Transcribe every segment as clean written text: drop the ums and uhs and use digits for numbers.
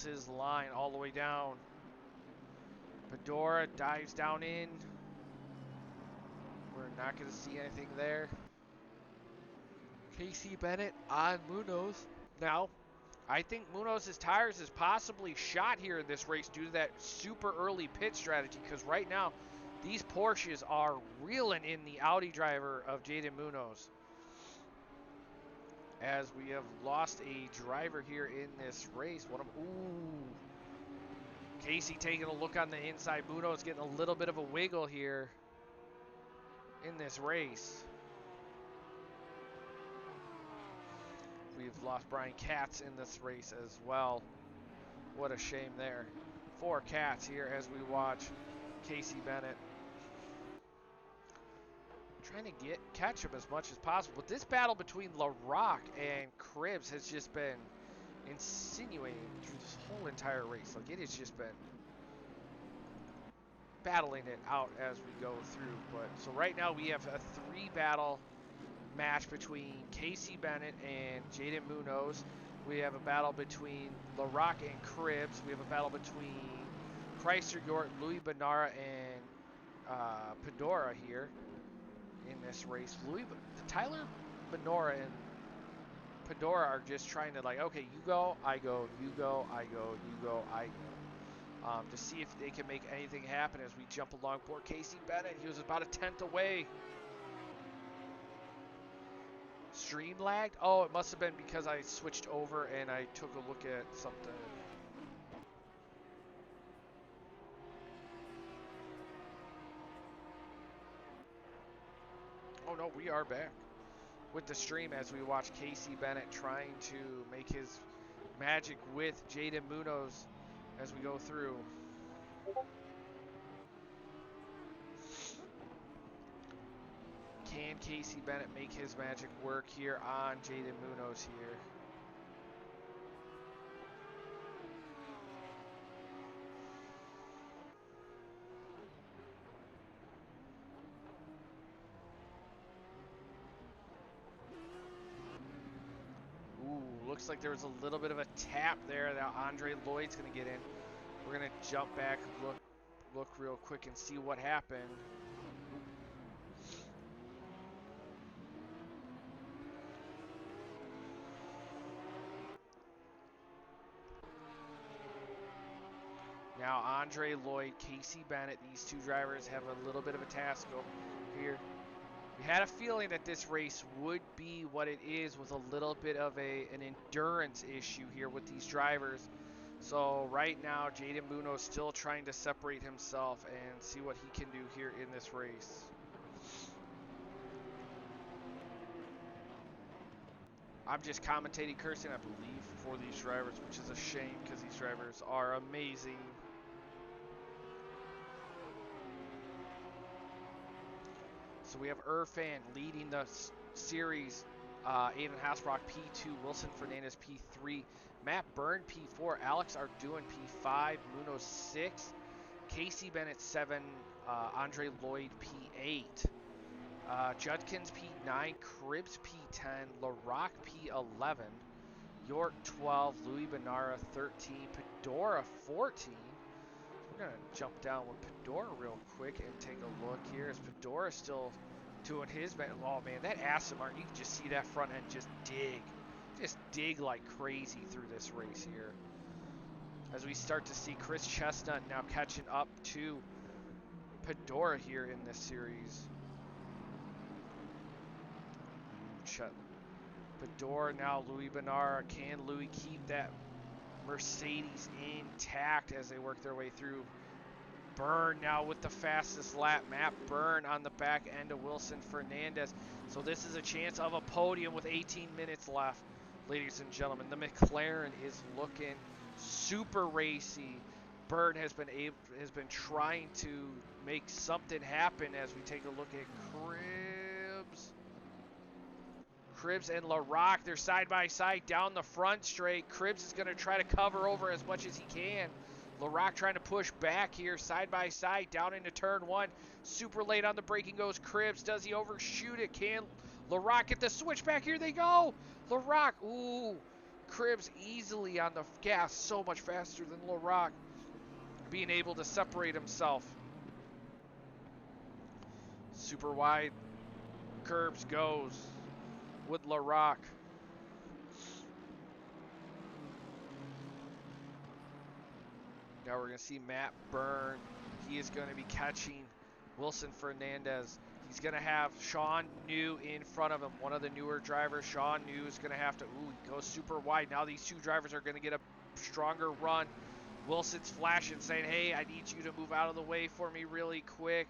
his line all the way down. Pedora dives down in. We're not going to see anything there. Casey Bennett on Munoz. Now, I think Munoz's tires is possibly shot here in this race due to that super early pit strategy, because right now these Porsches are reeling in the Audi driver of Jaden Munoz. As we have lost a driver here in this race. Casey taking a look on the inside. Munoz getting a little bit of a wiggle here in this race. We've lost Brian Katz in this race as well. What a shame there. 4 Cats here as we watch Casey Bennett trying to catch him as much as possible. But this battle between LaRock and Cribbs has just been insinuating through this whole entire race. Like, it has just been battling it out as we go through. But so right now we have a 3-battle match between Casey Bennett and Jaden Munoz. We have a battle between LaRock and Cribbs. We have a battle between Chrysler York, Louis Benara, and Pedora here in this race. Tyler Benora and Pedora are just trying to, like, okay, you go, I go, you go, I go, you go, I go. To see if they can make anything happen as we jump along board. Casey Bennett, he was about a 10th away. Stream lagged? Oh, it must have been because I switched over and I took a look at something. Oh no, we are back with the stream as we watch Casey Bennett trying to make his magic with Jaden Munoz as we go through. Can Casey Bennett make his magic work here on Jaden Munoz here? Ooh, looks like there was a little bit of a tap there that Andre Lloyd's going to get in. We're going to jump back, look real quick and see what happened. Now Andre Lloyd, Casey Bennett, these two drivers have a little bit of a task over here. We had a feeling that this race would be what it is, with a little bit of an endurance issue here with these drivers. So right now, Jaden Munoz still trying to separate himself and see what he can do here in this race. I'm just commentating, cursing, I believe, for these drivers, which is a shame because these drivers are amazing. So we have Irfan leading the series. Aiden Hasbrock P2, Wilson Fernandez P3, Matt Byrne P4, Alex Arduin P5, Munoz 6, Casey Bennett 7, Andre Lloyd P8, Judkins P9, Cribbs P10, LaRock P11, York 12, Louis Benara 13, Pedora 14. We're going to jump down with Pedora real quick and take a look here as Pedora still doing his best. Oh man, that Aston Martin, you can just see that front end just dig like crazy through this race here. As we start to see Chris Chestnut now catching up to Pedora here in this series. Pedora now, Louis Benara. Can Louis keep that Mercedes intact as they work their way through? Byrne now with the fastest lap. Matt Byrne on the back end of Wilson Fernandez. So this is a chance of a podium with 18 minutes left, ladies and gentlemen. The McLaren is looking super racy. Byrne has been trying to make something happen as we take a look at Cribbs and LaRock. They're side by side down the front straight. Cribbs is going to try to cover over as much as he can. LaRock trying to push back here, side by side, down into turn 1. Super late on the braking goes Cribbs. Does he overshoot it? Can LaRock get the switch back? Here they go. LaRock, ooh, Cribs easily on the gas, so much faster than LaRock, being able to separate himself. Super wide curbs goes with LaRock. Now we're going to see Matt Byrne. He is going to be catching Wilson Fernandez. He's going to have Sean New in front of him, one of the newer drivers. Sean New is going to have to, he goes super wide. Now these two drivers are going to get a stronger run. Wilson's flashing, saying, hey, I need you to move out of the way for me really quick.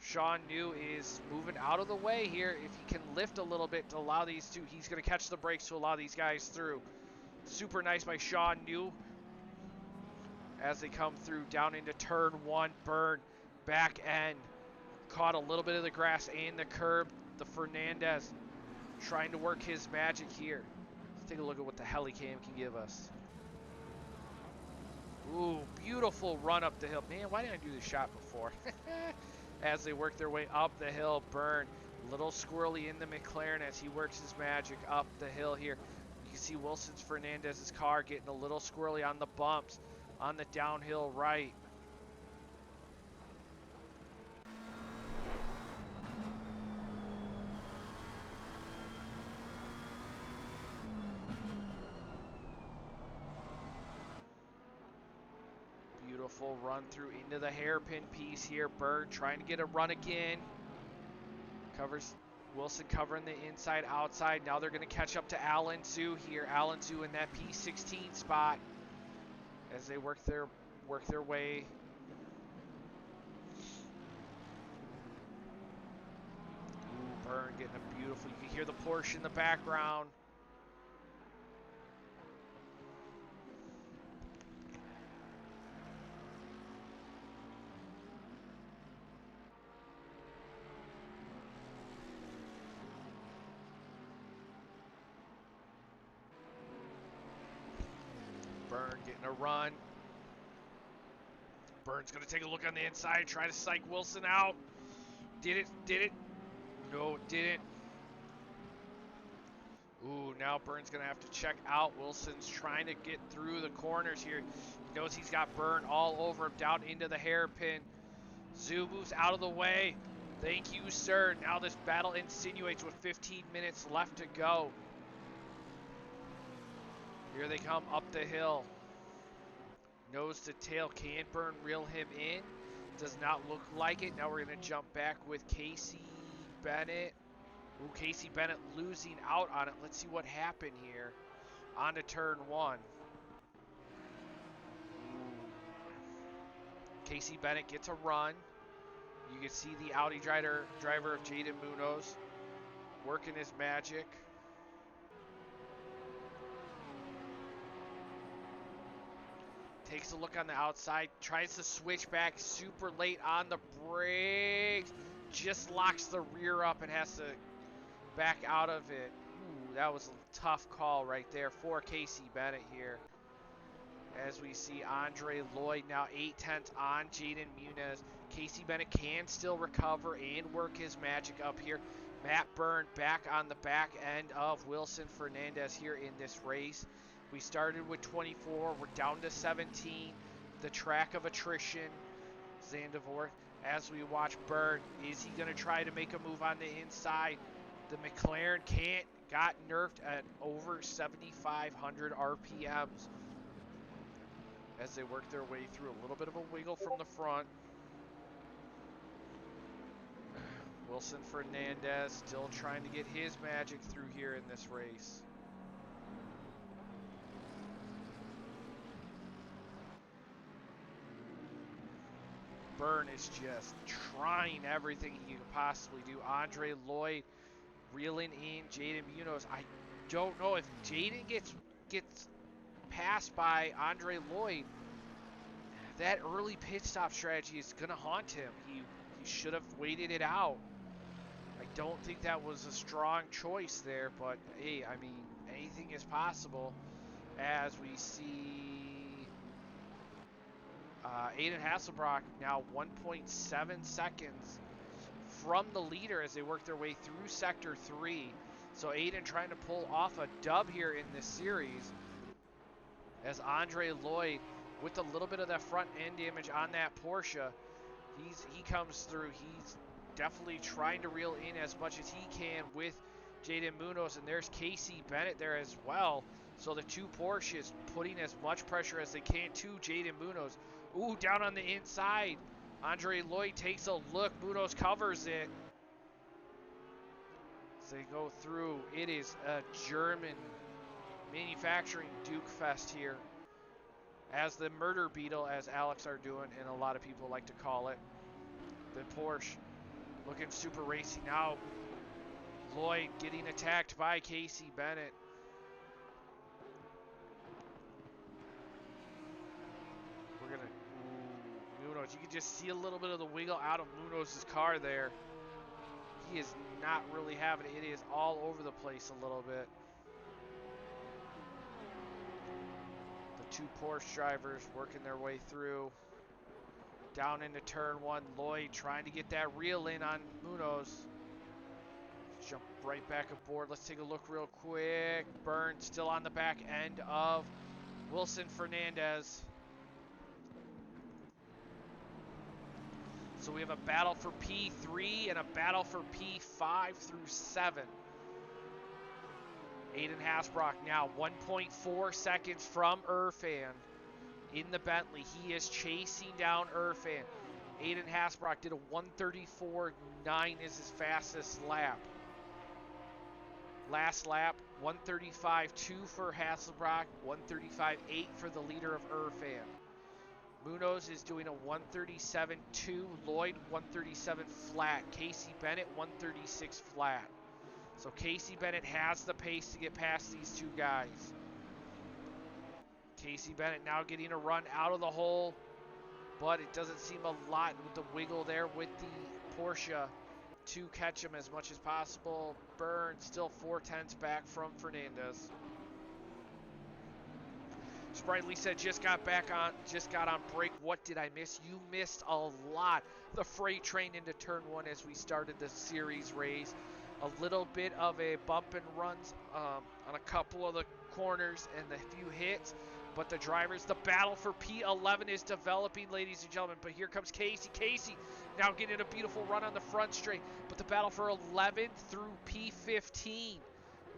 Sean New is moving out of the way here. If he can lift a little bit to allow these two, he's going to catch the brakes to allow these guys through. Super nice by Sean New. As they come through down into turn one, Byrne back end. Caught a little bit of the grass and the curb. The Fernandez trying to work his magic here. Let's take a look at what the Helicam can give us. Ooh, beautiful run up the hill. Man, why didn't I do this shot before? As they work their way up the hill, Byrne, a little squirrely in the McLaren as he works his magic up the hill here. You can see Wilson's Fernandez's car getting a little squirrely on the bumps on the downhill right. Beautiful run through into the hairpin piece here. Byrne trying to get a run again. Covers Wilson covering the inside outside. Now they're going to catch up to Allen Zhu here. Allen Zhu in that P16 spot as they work their way. Ooh, Byrne getting a beautiful. You can hear the Porsche in the background. Byrne getting a run. Byrne's going to take a look on the inside, try to psych Wilson out. Did it? No, it didn't. Ooh, now Byrne's going to have to check out. Wilson's trying to get through the corners here. He knows he's got Byrne all over him, down into the hairpin. Zhu moves out of the way. Thank you, sir. Now this battle insinuates with 15 minutes left to go. Here they come up the hill. Nose to tail. Can Byrne reel him in? Does not look like it. Now we're going to jump back with Casey Bennett. Ooh, Casey Bennett losing out on it. Let's see what happened here. On to turn one. Casey Bennett gets a run. You can see the Audi driver of Jaden Munoz working his magic. Takes a look on the outside, tries to switch back super late on the brakes. Just locks the rear up and has to back out of it. Ooh, that was a tough call right there for Casey Bennett here. As we see Andre Lloyd now 8/10 on Jaden Munoz. Casey Bennett can still recover and work his magic up here. Matt Byrne back on the back end of Wilson Fernandez here in this race. We started with 24. We're down to 17. The track of attrition. Zandvoort. As we watch Byrne, is he going to try to make a move on the inside? The McLaren can't. Got nerfed at over 7,500 RPMs. As they work their way through a little bit of a wiggle from the front. Wilson Fernandez still trying to get his magic through here in this race. Byrne is just trying everything he could possibly do. Andre Lloyd reeling in Jaden Munoz. I don't know if Jaden gets passed by Andre Lloyd. That early pit stop strategy is going to haunt him. He should have waited it out. I don't think that was a strong choice there, but hey, I mean, anything is possible. As we see Aiden Hasselbrock now 1.7 seconds from the leader as they work their way through Sector 3. So Aiden trying to pull off a dub here in this series. as Andre Lloyd, with a little bit of that front end damage on that Porsche, he comes through. He's definitely trying to reel in as much as he can with Jaden Munoz, and there's Casey Bennett there as well. So the two Porsches putting as much pressure as they can to Jaden Munoz. Ooh, down on the inside. Andre Lloyd takes a look. Munoz covers it. As they go through, it is a German manufacturing Duke Fest here. As the Murder Beetle, as Alex are doing, and a lot of people like to call it. The Porsche looking super racy now. Lloyd getting attacked by Casey Bennett. We're going to... Munoz. You can just see a little bit of the wiggle out of Munoz's car there. He is not really having it. It is all over the place a little bit. The two Porsche drivers working their way through. Down into turn one. Lloyd trying to get that reel in on Munoz. Jump right back aboard. Let's take a look real quick. Byrne still on the back end of Wilson Fernandez. So we have a battle for P3 and a battle for P5 through 7. Aiden Hasbrock now 1.4 seconds from Irfan in the Bentley. He is chasing down Irfan. Aiden Hasbrock did a 1:34.9 is his fastest lap. Last lap, 1:35.2 for Hasselbrock, 1:35.8 for the leader of Irfan. Munoz is doing a 1:37.2, Lloyd 1:37 flat, Casey Bennett 1:36 flat. So Casey Bennett has the pace to get past these two guys. Casey Bennett now getting a run out of the hole, but it doesn't seem a lot with the wiggle there with the Porsche to catch him as much as possible. Byrne still 4/10 back from Fernandez. Sprightly said, just got on break. What did I miss? You missed a lot. The freight train into turn one as we started the series race. A little bit of a bump and runs on a couple of the corners and the few hits. But the drivers, the battle for P11 is developing, ladies and gentlemen. But here comes Casey. Casey now getting a beautiful run on the front straight. But the battle for 11 through P15.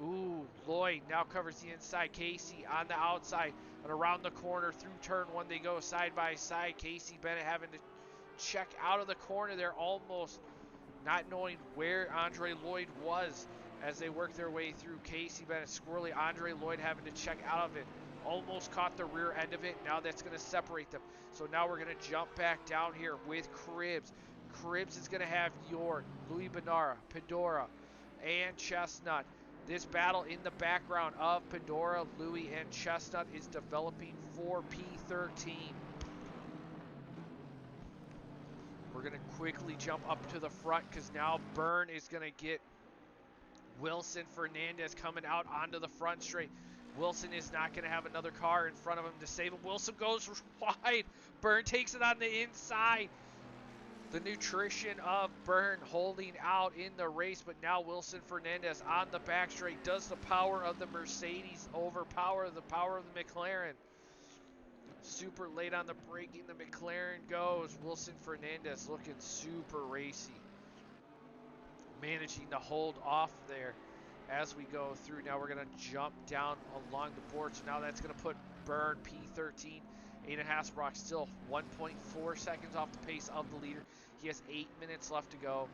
Ooh, Lloyd now covers the inside. Casey on the outside and around the corner through turn one. They go side by side. Casey Bennett having to check out of the corner there, almost not knowing where Andre Lloyd was as they work their way through. Casey Bennett squirrely. Andre Lloyd having to check out of it. Almost caught the rear end of it. Now that's going to separate them. So now we're going to jump back down here with Cribbs. Cribbs is going to have York, Louis Benara, Pedora, and Chestnut. This battle in the background of Pedora, Louis, and Chestnut is developing for P13. We're going to quickly jump up to the front because now Byrne is going to get Wilson Fernandez coming out onto the front straight. Wilson is not going to have another car in front of him to save him. Wilson goes wide. Byrne takes it on the inside. The nutrition of Byrne holding out in the race, but now Wilson Fernandez on the back straight. Does the power of the Mercedes overpower the power of the McLaren? Super late on the braking. The McLaren goes. Wilson Fernandez looking super racy. Managing to hold off there as we go through. Now we're going to jump down along the board. So now that's going to put Byrne P13. Aiden Hasbrock still 1.4 seconds off the pace of the leader. He has 8 minutes left to go.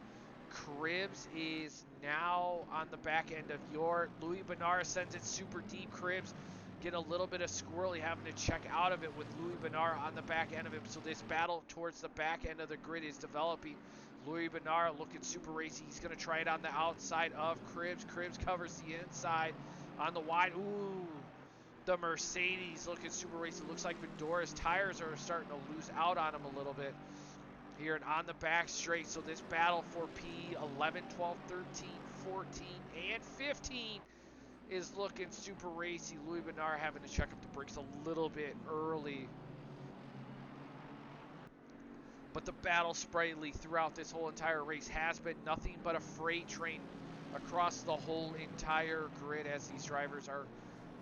Cribbs is now on the back end of York. Louis Benara sends it super deep. Cribbs get a little bit of squirrely, having to check out of it with Louis Benara on the back end of him. So this battle towards the back end of the grid is developing. Louis Benara looking super racy. He's going to try it on the outside of Cribbs. Cribbs covers the inside on the wide. Ooh, the Mercedes looking super racy. Looks like Bedora's tires are starting to lose out on him a little bit here and on the back straight. So this battle for P11, 12, 13, 14, and 15 is looking super racy. Louis Benara having to check up the brakes a little bit early. But the battle sprightly throughout this whole entire race has been nothing but a freight train across the whole entire grid as these drivers are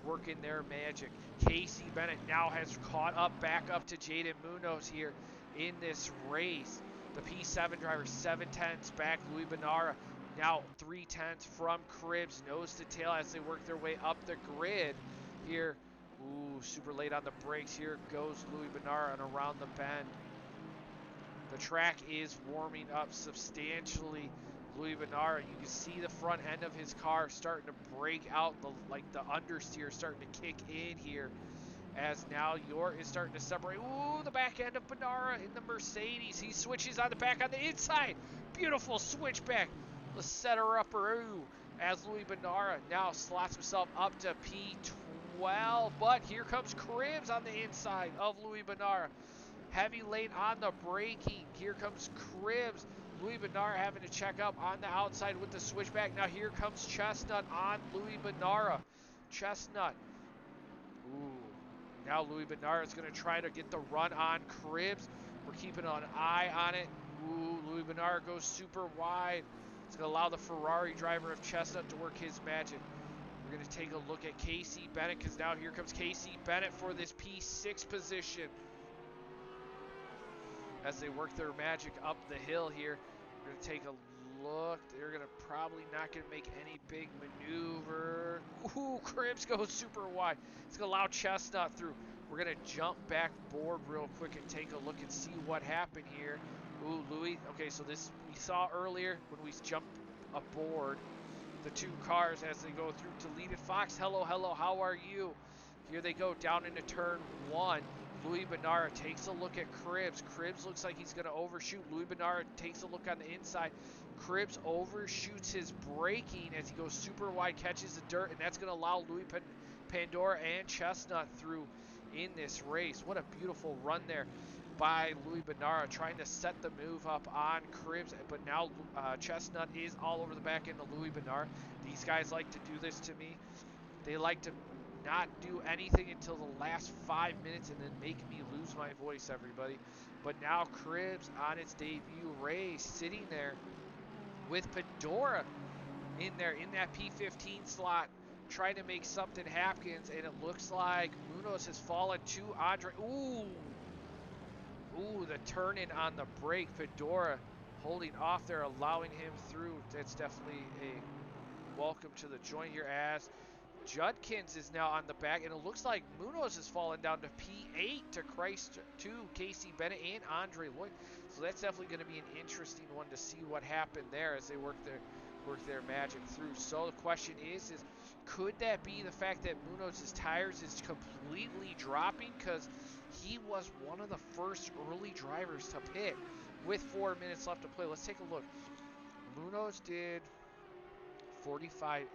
working their magic. Casey Bennett now has caught up back up to Jaden Munoz here in this race. The P7 driver, 7/10 back. Louis Benara now 3/10 from Cribbs, nose to tail as they work their way up the grid here. Ooh, super late on the brakes. Here goes Louis Benara and around the bend. The track is warming up substantially. Louis Benara, you can see the front end of his car starting to break out, the understeer starting to kick in here, as now York is starting to separate. Ooh, the back end of Benara in the Mercedes. He switches on the back on the inside. Beautiful switchback. Let's set her up, ooh, as Louis Benara now slots himself up to P12. But here comes Cribbs on the inside of Louis Benara. Heavy late on the braking. Here comes Cribbs. Louis Benara having to check up on the outside with the switchback. Now here comes Chestnut on Louis Benara. Chestnut. Ooh. Now Louis Benara is going to try to get the run on Cribbs. We're keeping an eye on it. Ooh, Louis Benara goes super wide. It's going to allow the Ferrari driver of Chestnut to work his magic. We're going to take a look at Casey Bennett, because now here comes Casey Bennett for this P6 position. As they work their magic up the hill here, we're going to take a look. They're going to probably not going to make any big maneuver. Ooh, Cribbs goes super wide. It's going to allow Chestnut through. We're going to jump back board real quick and take a look and see what happened here. Ooh, Louis. Okay, so this we saw earlier when we jumped aboard the two cars as they go through. Deleted Fox, hello, how are you? Here they go down into turn one. Louis Benara takes a look at Cribbs. Cribbs looks like he's going to overshoot. Louis Benara takes a look on the inside. Cribbs overshoots his braking as he goes super wide, catches the dirt, and that's going to allow Louis Pandora and Chestnut through in this race. What a beautiful run there by Louis Benara, trying to set the move up on Cribbs, but now Chestnut is all over the back end of Louis Benara. These guys like to do this to me. They like to not do anything until the last 5 minutes and then make me lose my voice, everybody. But now Cribbs on its debut race, sitting there with Pandora in there in that P15 slot, trying to make something happen, and it looks like Munoz has fallen to Andre. Ooh, the turn-in on the brake. Pandora holding off there, allowing him through. That's definitely a welcome to the joint here, as Judkins is now on the back, and it looks like Munoz has fallen down to P8 to Casey Bennett and Andre Lloyd. So that's definitely going to be an interesting one to see what happened there as they work their magic through. So the question is could that be the fact that Munoz's tires is completely dropping, because he was one of the first early drivers to pit with 4 minutes left to play? Let's take a look. Munoz did 45.8.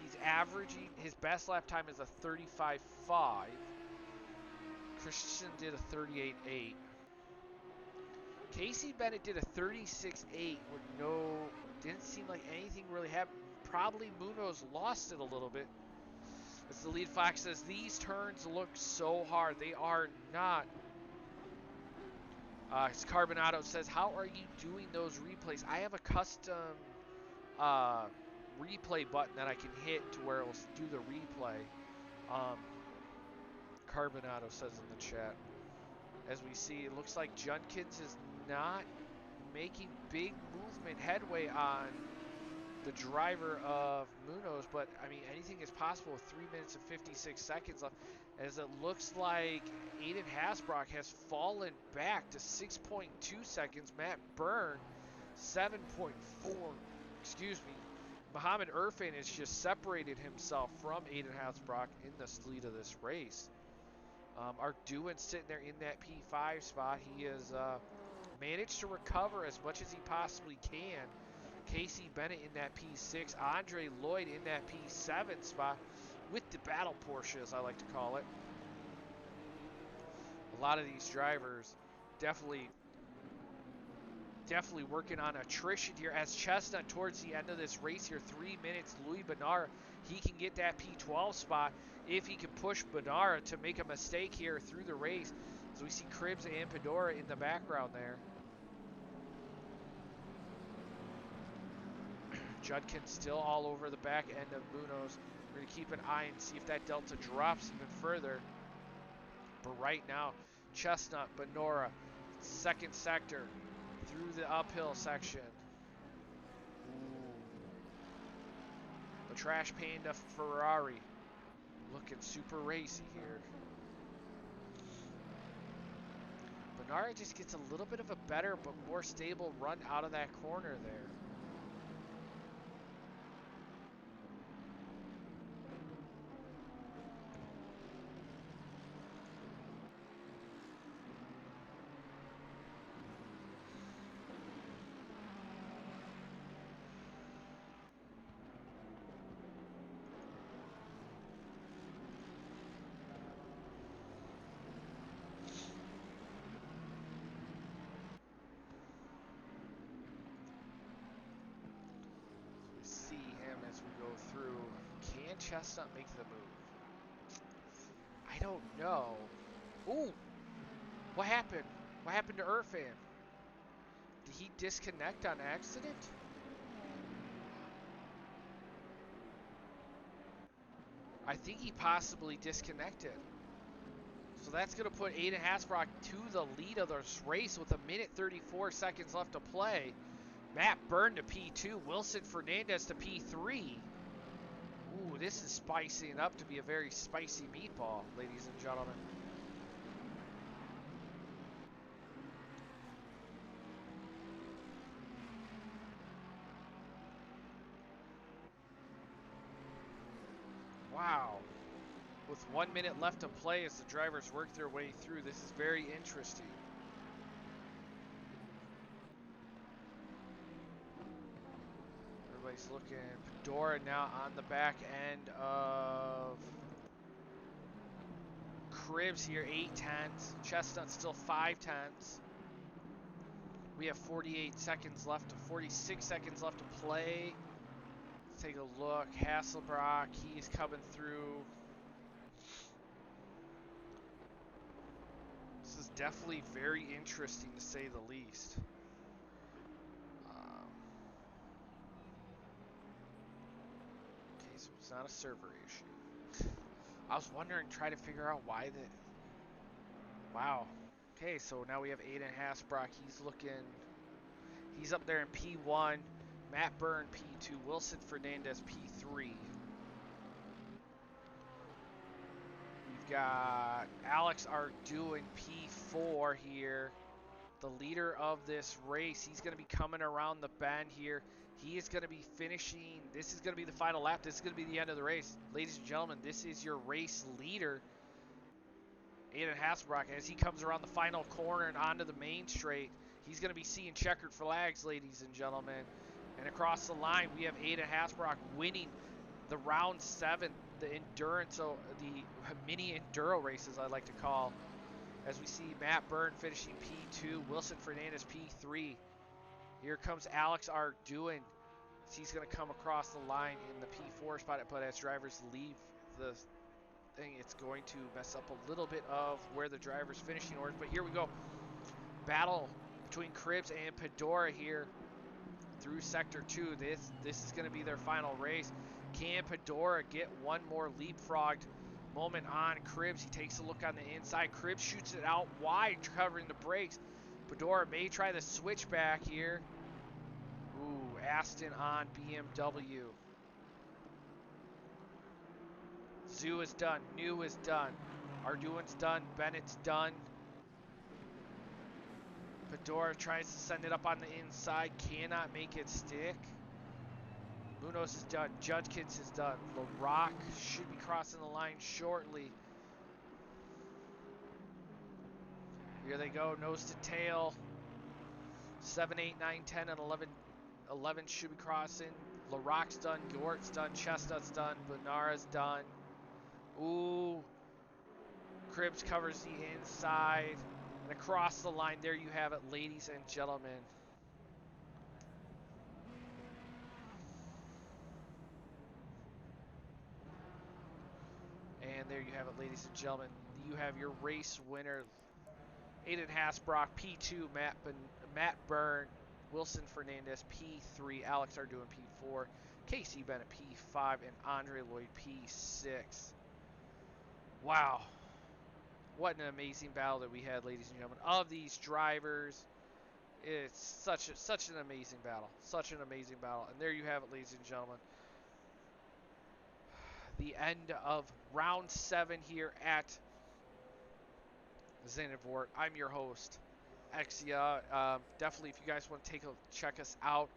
He's averaging, his best lap time is a 35.5. Christensen did a 38.8. Casey Bennett did a 36.8 with didn't seem like anything really happened. Probably Munoz lost it a little bit. As the lead Fox says, these turns look so hard. They are not. Carbonado says, how are you doing those replays? I have a custom replay button that I can hit to where it will do the replay. Carbonado says in the chat. As we see, it looks like Judkins is not making big movement headway on the driver of Munoz, but I mean, anything is possible with 3 minutes and 56 seconds left, as it looks like Aiden Hasbrock has fallen back to 6.2 seconds. Matt Byrne 7.4. Excuse me. Mohammed Irfan has just separated himself from Aiden Hasbrock in the lead of this race. Arduin sitting there in that P5 spot. He has managed to recover as much as he possibly can. Casey Bennett in that P6. Andre Lloyd in that P7 spot with the battle Porsche, as I like to call it. A lot of these drivers definitely working on attrition here, as Chestnut towards the end of this race here, 3 minutes. Louis Benara, he can get that P12 spot if he can push Benara to make a mistake here through the race. So we see Cribbs and Pandora in the background there. Judkins still all over the back end of Munoz. We're going to keep an eye and see if that delta drops even further. But right now, Chestnut, Benora, second sector, through the uphill section. Ooh. The Trash Panda Ferrari looking super racy here. Benora just gets a little bit of a better but more stable run out of that corner there. See him as we go through. Can Chestnut make the move? I don't know. Ooh, what happened? What happened to Irfan? Did he disconnect on accident? I think he possibly disconnected. So that's going to put Aiden Hasbrock to the lead of this race with 1:34 seconds left to play. Matt Byrne to P2, Wilson Fernandez to P3. Ooh, this is spicing up to be a very spicy meatball, ladies and gentlemen. Wow. With 1 minute left to play as the drivers work their way through, this is very interesting. Everybody's looking. Pedora now on the back end of Cribs here, 8 tenths. Chestnut still 5 tenths. We have 48 seconds left, 46 seconds left to play. Let's take a look. Hasselbrock, he's coming through. This is definitely very interesting to say the least. Okay, so it's not a server issue. I was wondering, trying to figure out why the... Wow. Okay, so now we have Aiden Hasbrock. He's up there in P1. Matt Byrne, P2. Wilson Fernandez, P3. We've got Alex Ardu in P4 here. The leader of this race. He's going to be coming around the bend here. He is going to be finishing. This is going to be the final lap. This is going to be the end of the race. Ladies and gentlemen, this is your race leader, Aiden Hasbrock, as he comes around the final corner and onto the main straight. He's going to be seeing checkered flags, ladies and gentlemen. And across the line, we have Aiden Hasbrock winning the round 7, the endurance, so the mini enduro races I like to call. As we see Matt Byrne finishing P2, Wilson Fernandez P3. Here comes Alex Arduin. He's going to come across the line in the P4 spot, but as drivers leave the thing, it's going to mess up a little bit of where the drivers' finishing orders. But here we go. Battle between Cribs and Pedora here through Sector 2. This is going to be their final race. Can Pedora get one more leapfrogged moment on Cribs? He takes a look on the inside. Cribs shoots it out wide, covering the brakes. Pedora may try the switchback here. Ooh, Aston on BMW. Zoo is done. New is done. Arduin's done. Bennett's done. Pedora tries to send it up on the inside. Cannot make it stick. Munoz is done. Judkins is done. LaRock should be crossing the line shortly. Here they go. Nose to tail. 7, 8, 9, 10, and 11. 11 should be crossing. LaRock's done. Yort's done. Chestnut's done. Benara's done. Ooh. Cribs covers the inside. And across the line, there you have it, ladies and gentlemen. And there you have it, ladies and gentlemen. You have your race winner, Aiden Hasbrock, P2, Matt Byrne, Wilson Fernandez, P3, Alex Arduin, P4. Casey Bennett P5, and Andre Lloyd P6. Wow. What an amazing battle that we had, ladies and gentlemen. Of these drivers, it's such an amazing battle. Such an amazing battle. And there you have it, ladies and gentlemen. The end of round 7 here at Zandvoort. I'm your host, Exia. Definitely, if you guys want to check us out,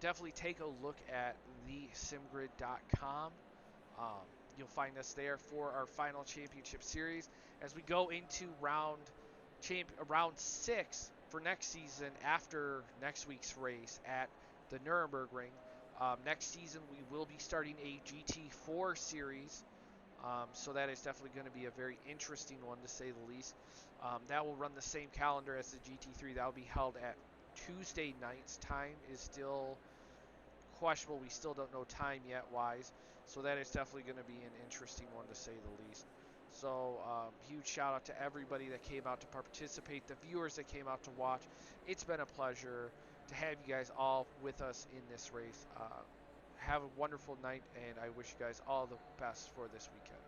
definitely take a look at thesimgrid.com. You'll find us there for our final championship series as we go into round 6 for next season after next week's race at the Nuremberg Ring. Next season we will be starting a GT4 series. So that is definitely going to be a very interesting one, to say the least. That will run the same calendar as the GT3. That will be held at Tuesday nights. Time is still questionable. We still don't know time yet wise. So that is definitely going to be an interesting one, to say the least. So huge shout out to everybody that came out to participate, the viewers that came out to watch. It's been a pleasure to have you guys all with us in this race. Have a wonderful night, and I wish you guys all the best for this weekend.